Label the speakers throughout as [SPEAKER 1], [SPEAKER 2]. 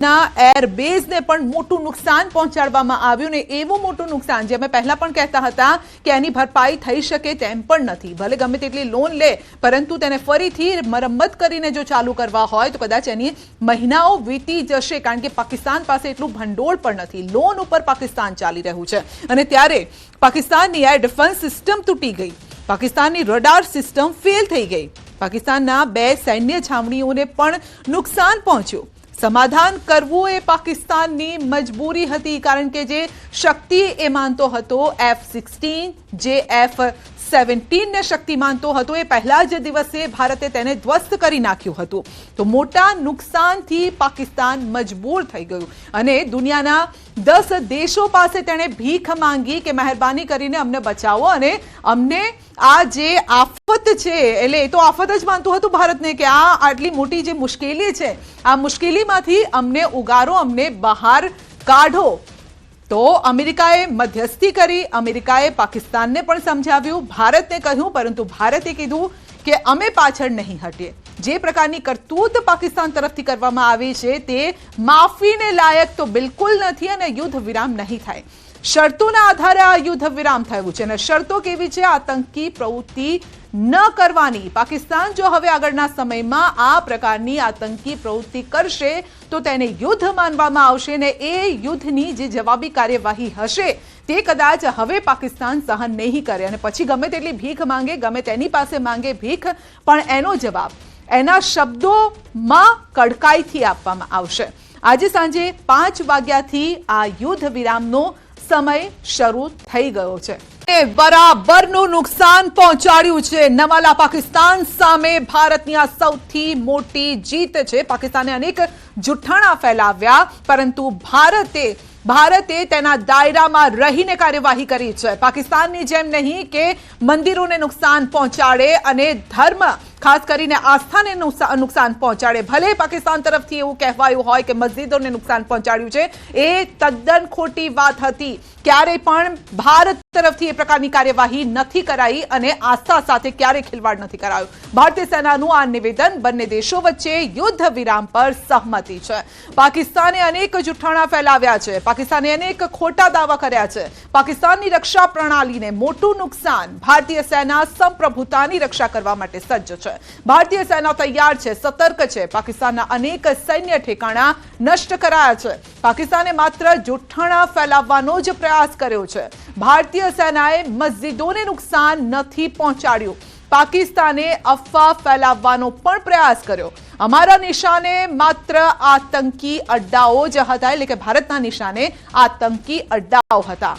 [SPEAKER 1] એરબેઝને પણ મોટું નુકસાન પહોંચાડવામાં આવ્યું ને એવું મોટું નુકસાન જે અમે પહેલા પણ કહેતા હતા કે એની ભરપાઈ થઈ શકે તેમ પણ નથી. ભલે ગમે તેટલી લોન લે પરંતુ તેને ફરીથી મરમ્મત કરીને જો ચાલુ કરવા હોય તો કદાચ એની મહિનાઓ વીતી જશે, કારણ કે પાકિસ્તાન પાસે એટલું ભંડોળ પણ નથી. લોન ઉપર પાકિસ્તાન ચાલી રહ્યું છે અને ત્યારે પાકિસ્તાનની એર ડિફેન્સ સિસ્ટમ તૂટી ગઈ, પાકિસ્તાનની રડાર સિસ્ટમ ફેલ થઈ ગઈ, પાકિસ્તાનના 2 સૈન્ય છાવણીઓને પણ નુકસાન પહોંચ્યું. સમાધાન કરવું એ પાકિસ્તાનની મજબૂરી હતી, કારણ કે જે શક્તિ એ માનતો હતો F-16 જે F-17 ને શક્તિ માનતો હતો એ પહેલા જ દિવસે ભારતે તેને ધ્વસ્ત કરી નાખ્યું હતું. તો મોટા નુકસાનથી પાકિસ્તાન મજબૂર થઈ ગયું અને દુનિયાના 10 દેશો પાસે તેણે ભીખ માંગી કે મહેરબાની કરીને અમને બચાવો અને અમને આ જે આફત છે, એટલે એ તો આફત જ માનતું હતું ભારતને કે આ આટલી મોટી જે મુશ્કેલી છે આ મુશ્કેલીમાંથી અમને ઉગારો, અમને બહાર કાઢો. તો અમેરિકાએ મધ્યસ્થી કરી, અમેરિકાએ પાકિસ્તાનને પણ સમજાવ્યું, ભારતને કહ્યું, પરંતુ ભારતે કીધું કે અમે પાછળ નહીં હટીએ. જે પ્રકારની કરતૂત પાકિસ્તાન તરફથી કરવામાં આવી છે તે માફીને લાયક તો બિલકુલ નથી અને યુદ્ધ વિરામ નહીં થાય. શરતોના આધારે આ યુદ્ધ વિરામ થયું છે અને શરતો કેવી છે? આતંકી પ્રવૃત્તિ ન કરવાની. પાકિસ્તાન જો હવે આગળના સમયમાં આ પ્રકારની આતંકી પ્રવૃત્તિ કરશે તો તેને યુદ્ધ માનવામાં આવશે ને એ યુદ્ધની જે જવાબી કાર્યવાહી હશે તે કદાચ હવે પાકિસ્તાન સહન નહીં કરે અને પછી ગમે તેટલી ભીખ માંગે, ગમે તેની પાસે માંગે ભીખ, પણ એનો જવાબ એના શબ્દોમાં કડકાઈથી આપવામાં આવશે. આજે સાંજે 5 વાગ્યાથી આ યુદ્ધ વિરામનો સમય શરૂ થઈ ગયો છે. બરાબરનું નુકસાન પહોંચાડ્યું છે. નવાલા પાકિસ્તાન સામે ભારતની આ સૌથી મોટી જીત છે. પાકિસ્તાને અનેક જુઠ્ઠાણા ફેલાવ્યા પરંતુ ભારતે તેના દાયરામાં રહીને કાર્યવાહી કરી છે. પાકિસ્તાનની જેમ નહીં કે મંદિરોને નુકસાન પહોંચાડે અને ધર્મ, ખાસ કરીને આસ્થાને નુકસાન પહોંચાડે. ભલે પાકિસ્તાન તરફથી એવું કહેવાયું હોય કે મસ્જિદોને નુકસાન પહોંચાડ્યું છે, એ તદ્દન ખોટી વાત હતી. ક્યારેય પણ ભારત તરફથી એ પ્રકારની કાર્યવાહી નથી કરાઈ અને આસ્થા સાથે ક્યારેય ખિલવાડ નથી કરાયો. ભારતીય સેનાનું આ નિવેદન બંને દેશો વચ્ચે યુદ્ધ વિરામ પર સહમતિ છે. પાકિસ્તાને અનેક જુઠ્ઠાણા ફેલાવ્યા છે, પાકિસ્તાને અનેક ખોટા દાવા કર્યા છે. પાકિસ્તાનની રક્ષા પ્રણાલીને મોટું નુકસાન. ભારતીય સેના સંપ્રભુતાની રક્ષા કરવા માટે સજ્જ છે. ભારતીય સેના તૈયાર છે, સતર્ક છે. પાકિસ્તાનના અનેક સૈન્ય ઠેકાણા નષ્ટ કરાયા છે. પાકિસ્તાને માત્ર જુઠ્ઠાણા ફેલાવવાનો જ પ્રયાસ કર્યો છે. ભારતીય સેનાએ મસ્જિદોને નુકસાન નથી પહોંચાડ્યું. પાકિસ્તાને અફવા ફેલાવવાનો પણ પ્રયાસ કર્યો. અમારા નિશાને માત્ર આતંકી અડ્ડાઓ જ હતા, એટલે કે ભારતના નિશાને આતંકી અડ્ડાઓ હતા.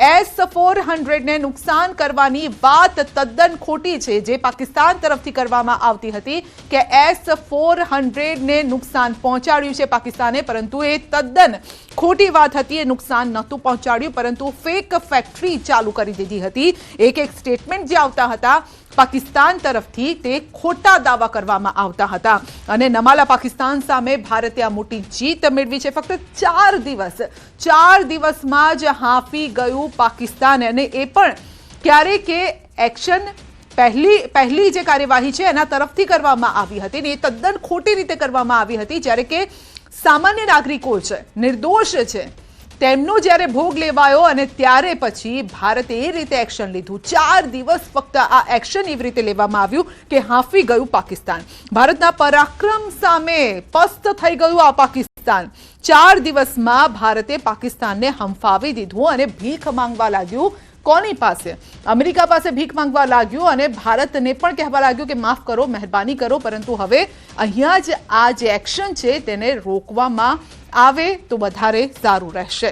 [SPEAKER 1] S-400 ને નુકસાન કરવાની વાત તદ્દન ખોટી છે જે પાકિસ્તાન તરફથી કરવામાં આવતી હતી કે S-400 ને નુકસાન પહોંચાડ્યું છે પાકિસ્તાને, પરંતુ એ તદ્દન ખોટી વાત હતી. એ નુકસાન નહોતું પહોંચાડ્યું પરંતુ ફેક ફેક્ટરી ચાલુ કરી દીધી હતી. એક સ્ટેટમેન્ટ જે આવતા હતા પાકિસ્તાન તરફથી તે ખોટા દાવા કરવામાં આવતા હતા અને નમાલા પાકિસ્તાન સામે ભારતે આ મોટી જીત મેળવી છે. ફક્ત 4 દિવસમાં જ હાંફી ગયું પાકિસ્તાન અને એ પણ ક્યારે કે એક્શન પહેલી જે કાર્યવાહી છે એના તરફથી કરવામાં આવી હતી ને એ તદ્દન ખોટી રીતે કરવામાં આવી હતી. જ્યારે કે સામાન્ય નાગરિકો છે, નિર્દોષ છે, તેમનો જ્યારે ભોગ લેવાયો અને ત્યારે પછી ભારતે એ રીતે એક્શન લીધું. 4 દિવસ ફક્ત આ એક્શન એવી રીતે લેવામાં આવ્યું કે હાંફી ગયું પાકિસ્તાન. ભારતના પરાક્રમ સામે પસ્ત થઈ ગયું આ પાકિસ્તાન. 4 દિવસમાં ભારતે પાકિસ્તાનને હંફાવી દીધું અને ભીખ માંગવા લાગ્યું. કોની પાસે? અમેરિકા પાસે ભીખ માંગવા લાગ્યું અને ભારતને પણ કહેવા લાગ્યું કે માફ કરો, મહેરબાની કરો. પરંતુ હવે અહીંયા જ આ જે એક્શન છે તેને રોકવામાં આવે તો વધારે સારું રહેશે.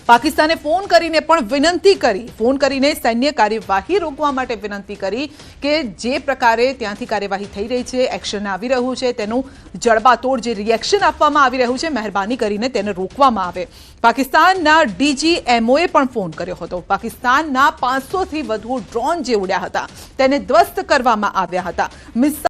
[SPEAKER 1] પાકિસ્તાને ફોન કરીને પણ વિનંતી કરી, ફોન કરીને સૈન્ય કાર્યવાહી રોકવા માટે વિનંતી કરી કે જે પ્રકારે ત્યાંથી કાર્યવાહી થઈ રહી છે, એક્શન આવી રહ્યું છે, તેનું જડબાતોડ જે રિએક્શન આપવામાં આવી રહ્યું છે, મહેરબાની કરીને તેને રોકવામાં આવે. પાકિસ્તાનના DGMOએ પણ ફોન કર્યો હતો. પાકિસ્તાનના 500થી વધુ ડ્રોન જે ઉડ્યા હતા તેને ધ્વસ્ત કરવામાં આવ્યા હતા.